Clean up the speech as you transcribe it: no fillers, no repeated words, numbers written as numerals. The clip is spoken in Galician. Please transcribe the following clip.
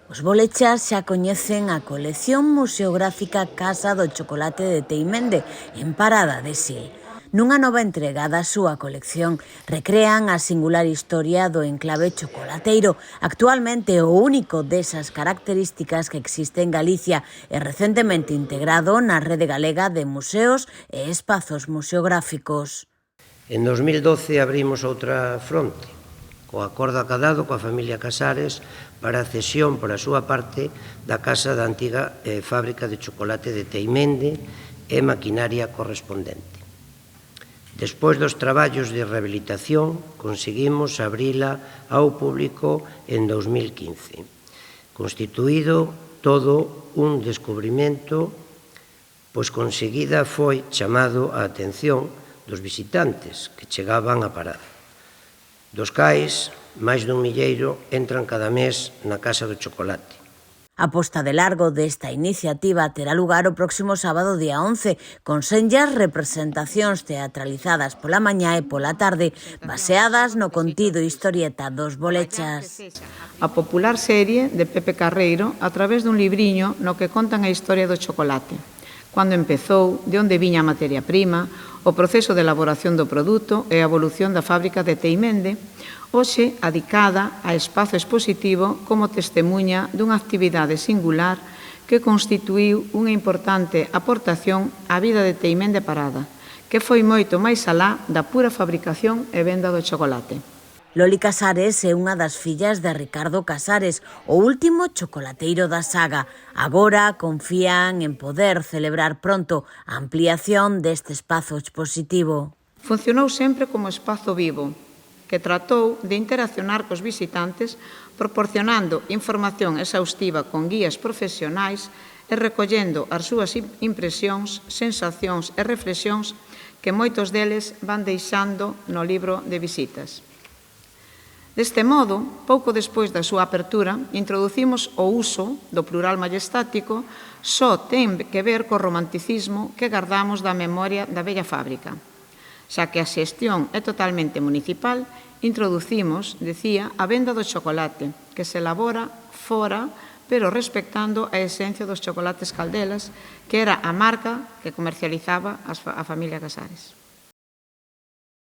Os bolechas xa coñecen a colección museográfica Casa do Chocolate de Teimende, en Parada de Sil. Nunha nova entrega da súa colección recrean a singular historia do enclave chocolateiro, actualmente o único desas características que existe en Galicia e recentemente integrado na Rede Galega de Museos e Espazos Museográficos. En 2012 abrimos outra fronte, co acordo acadado coa familia Casares para a cesión por a súa parte da casa da antiga fábrica de chocolate de Teimende e maquinaria correspondente. Despois dos traballos de rehabilitación, conseguimos abrila ao público en 2015. Constituído todo un descubrimento, pois conseguida foi chamado a atención dos visitantes que chegaban á parada. Dos cais, máis dun milleiro entran cada mes na Casa do Chocolate. A posta de largo desta iniciativa terá lugar o próximo sábado día 11, con senllas representacións teatralizadas pola mañá e pola tarde, baseadas no contido historieta dos bolechas. A popular serie de Pepe Carreiro a través dun libriño no que contan a historia do chocolate. Cando empezou, de onde viña a materia prima, o proceso de elaboración do produto e a evolución da fábrica de Teimende, hoxe adicada a espazo expositivo como testemuña dunha actividade singular que constituíu unha importante aportación á vida de Teimende Parada, que foi moito máis alá da pura fabricación e venda do chocolate. Loli Casares é unha das fillas de Ricardo Casares, o último chocolateiro da saga. Agora confían en poder celebrar pronto a ampliación deste espazo expositivo. Funcionou sempre como espazo vivo, que tratou de interaccionar cos visitantes proporcionando información exhaustiva con guías profesionais e recollendo as súas impresións, sensacións e reflexións que moitos deles van deixando no libro de visitas. Deste modo, pouco despois da súa apertura, introducimos o uso do plural majestático, só ten que ver co romanticismo que gardamos da memoria da vella fábrica. Xa que a xestión é totalmente municipal, introducimos, decía, a venda do chocolate, que se elabora fora, pero respectando a esencia dos chocolates Caldelas, que era a marca que comercializaba a familia Casares.